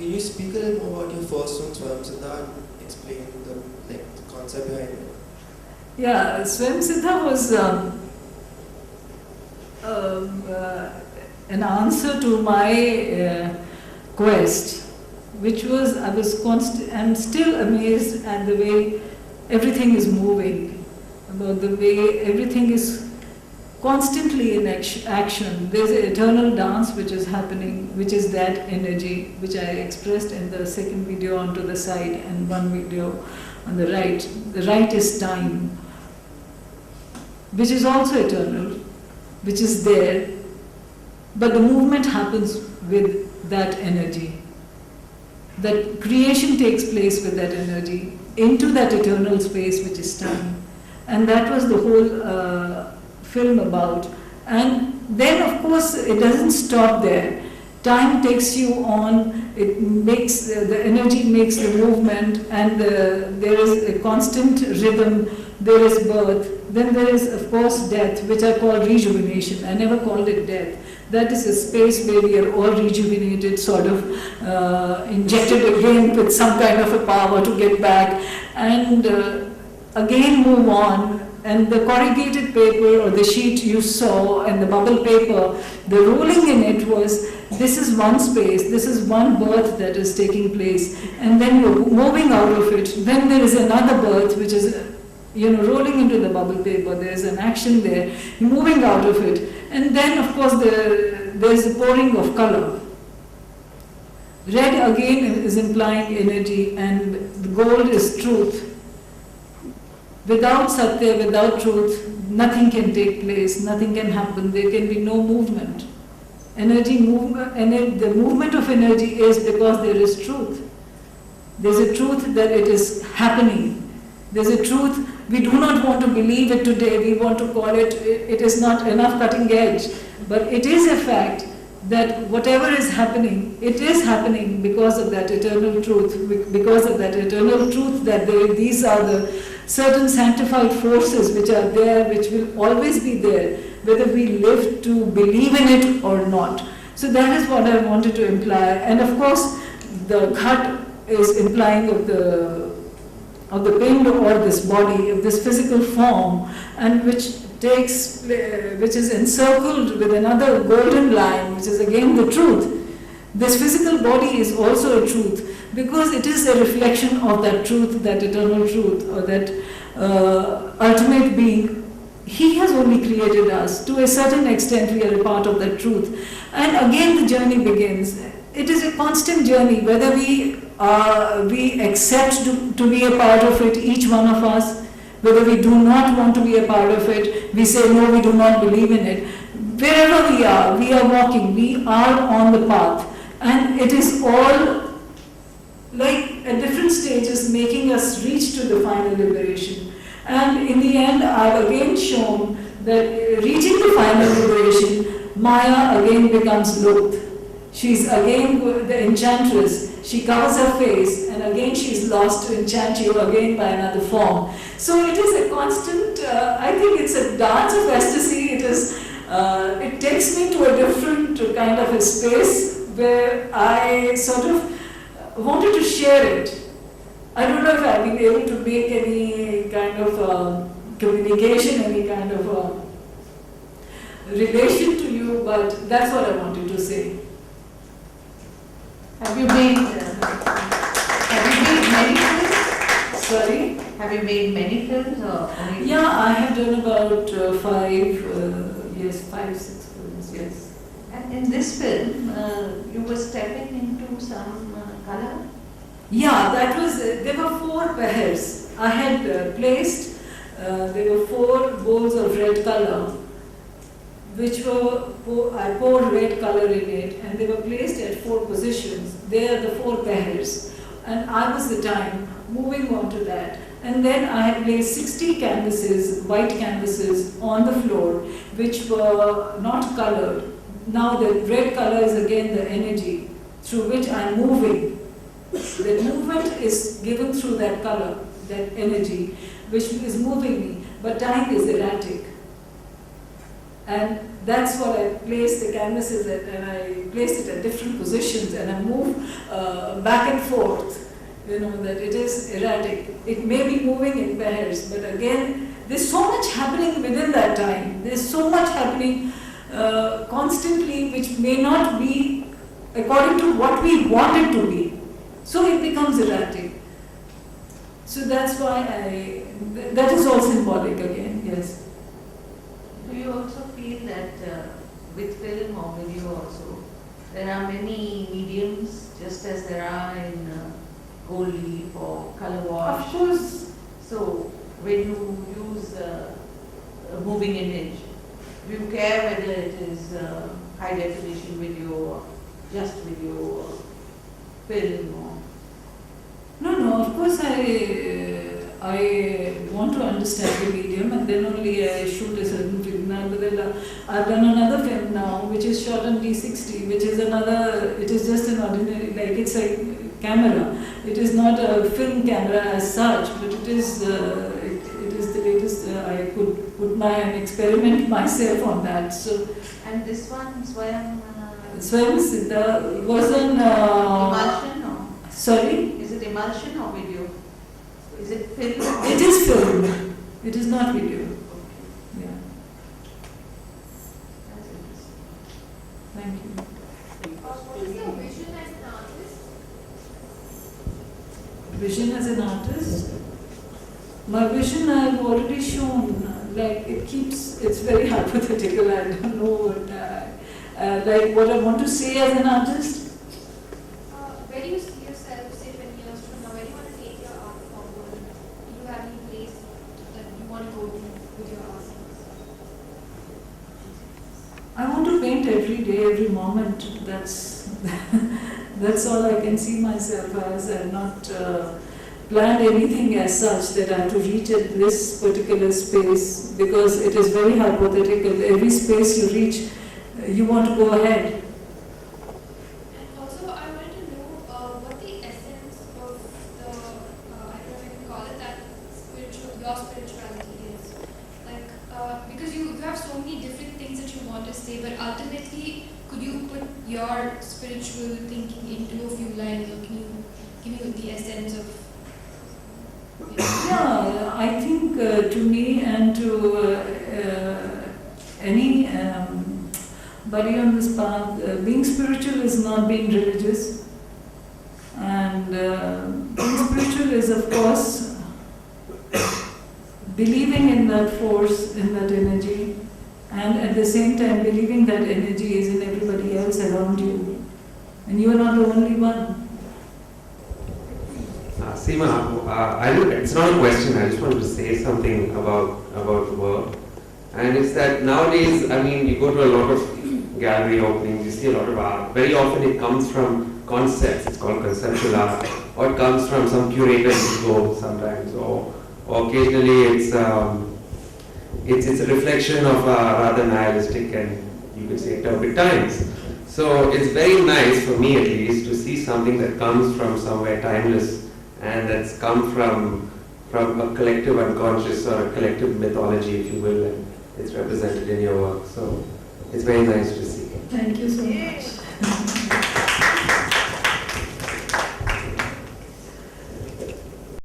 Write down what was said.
can you speak a little more about your first film, Swam Siddha, and explain the concept behind it? Yeah, Swam Siddha was an answer to my quest, which was I'm still amazed at the way everything is moving, about the way everything is constantly in action. There's an eternal dance which is happening, which is that energy, which I expressed in the second video onto the side and one video on the right. The right is time, which is also eternal, which is there, but the movement happens with that energy. That creation takes place with that energy into that eternal space which is time. And that was the whole film about. And then of course it doesn't stop there. Time takes you on, it makes, the energy makes the movement, and there is a constant rhythm, there is birth, then there is of course death, which I call rejuvenation. I never called it death. That is a space where we are all rejuvenated, sort of injected again with some kind of a power to get back, and again move on. And the corrugated paper or the sheet you saw and the bubble paper, the rolling in it was, this is one space, this is one birth that is taking place, and then you're moving out of it. Then there is another birth which is, rolling into the bubble paper. There's an action there, moving out of it. And then of course there's the pouring of color. Red again is implying energy, and the gold is truth. Without Satya, without truth, nothing can take place, nothing can happen, there can be no movement. The movement of energy is because there is truth. There's a truth that it is happening. There's a truth, we do not want to believe it today, we want to call it, it is not enough cutting edge. But it is a fact that whatever is happening, it is happening because of that eternal truth, because of that eternal truth that these are the certain sanctified forces which are there, which will always be there, whether we live to believe in it or not. So that is what I wanted to imply. And of course, the ghat is implying of the pind, or this body, of this physical form, and which is encircled with another golden line, which is again the truth. This physical body is also a truth, because it is a reflection of that truth, that eternal truth, or that ultimate being. He has only created us. To a certain extent, we are a part of that truth. And again, the journey begins. It is a constant journey, whether we accept to be a part of it, each one of us, whether we do not want to be a part of it, we say no, we do not believe in it. Wherever we are walking, we are on the path. And it is all like at different stages making us reach to the final liberation. And in the end, I've again shown that reaching the final liberation, Maya again becomes Loth. She's again the enchantress. She covers her face, and again she's lost to enchant you again by another form. So it is a constant, I think it's a dance of ecstasy. It takes me to a different kind of a space where I sort of wanted to share it. I don't know if I've been able to make any kind of communication, any kind of relation to you, but that's what I wanted to say. Have you made many films? Sorry? Have you made many films or only? Yeah, I have done about 5, 6 films, yes. And in this film, you were stepping into some color? Yeah, there were 4 pairs. I had placed, there were 4 bowls of red color, which I poured red color in it, and they were placed at 4 positions. They are the 4 pairs. And I was the time moving on to that. And then I had placed 60 canvases, white canvases, on the floor, which were not colored. Now the red color is again the energy through which I'm moving. The movement is given through that color, that energy, which is moving me. But time is erratic. And that's what I placed the canvases at, and I placed it at different positions, and I move back and forth. That it is erratic. It may be moving in pairs, but again, there's so much happening within that time. There's so much happening constantly, which may not be according to what we want it to be. So it becomes erratic. So that's why that is all symbolic again, yes. Do you also feel that with film or video also, there are many mediums, just as there are in gold leaf or color wash? Of course. So when you use a moving image, do you care whether it is high definition video or just video or film or? No, of course I want to understand the medium, and then only I shoot a certain film. Now, I've done another film now which is shot on D60, which is it is just an ordinary, like it's a camera. It is not a film camera as such, but it is the latest. I could put experiment myself on that. So, and this one, Swayam Siddha was an emulsion or? Sorry? Is it emulsion or video? Is it film? It is film. It is not video. Yeah. That's interesting. Thank you. What is your vision as an artist? Vision as an artist? My vision I've already shown. Like it's very hypothetical. I don't know what like what I want to say as an artist. Where do you see yourself, say 20 years from now? Where do you want to take your art forward? Do you have any place that you want to go to with your art? I want to paint every day, every moment. That's all I can see myself as. I've not planned anything as such that I have to reach at this particular space, because it is very hypothetical. Every space you reach, you want to go ahead. And also, I wanted to know what the essence of the, I don't know if you can call it that, your spirituality is. Like, because you have so many different things that you want to say, but ultimately, could you put your spiritual thinking into a few lines, or can you give me the essence of? Yeah, I think to me and to any body on this path, being spiritual is not being religious, and being spiritual is, of course, believing in that force, in that energy, and at the same time believing that energy is in everybody else around you, and you are not the only one. Seema, it's not a question, I just wanted to say something about the work. And it's that nowadays, you go to a lot of gallery openings, you see a lot of art. Very often it comes from concepts, it's called conceptual art, or it comes from some curator's ego sometimes, or occasionally it's a reflection of rather nihilistic and you could say turbid times. So it's very nice, for me at least, to see something that comes from somewhere timeless, and that's come from a collective unconscious or a collective mythology, if you will, and it's represented in your work. So it's very nice to see. Thank you so much.